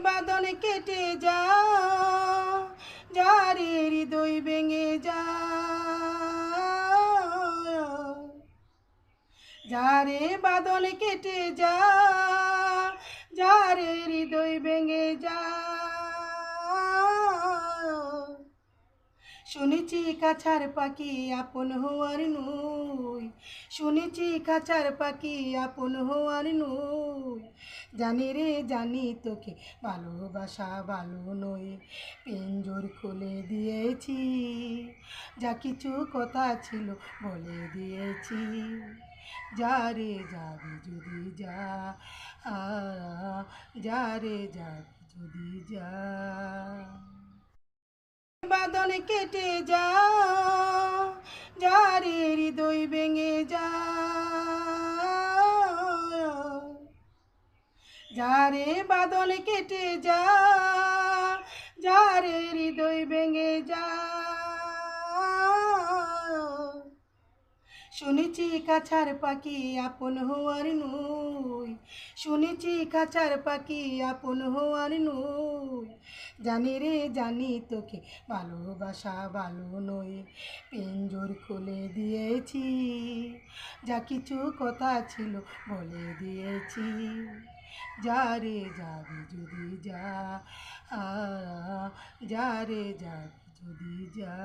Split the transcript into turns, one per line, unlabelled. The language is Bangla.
বাদন কেটে যা, যারে হৃদয় ভেঙে যা, যারে বাদন কেটে যা, যারে হৃদয় ভেঙে যা। শুনেছি কাছার পাখি আপন হওয়ার নই, শুনেছি কাছার পাখি আপন হওয়ার নই। জানি রে জানি তোকে ভালোবাসা ভালো নই, পিঞ্জর খুলে দিয়েছি, যা কিছু কথা ছিল বলে দিয়েছি। যা রে যাবি যদি যা, যা রে যাবি যদি যা। বাদন কেটে যা, যারে হৃদয় ভেঙে যা, যারে বাদন কেটে যা, যারে হৃদয় ভেঙে যা। শুনেছি কাছার পাখি আপন হওয়ার নই, শুনেছি কাছার পাখি আপন হওয়ার নই। জানি রে জানি তোকে ভালোবাসা ভালো নই, পিঞ্জর খুলে দিয়েছি, যা কিছু কথা ছিল বলে দিয়েছি। যা রে যাবি যদি যা, যা রে যাবি যদি যা।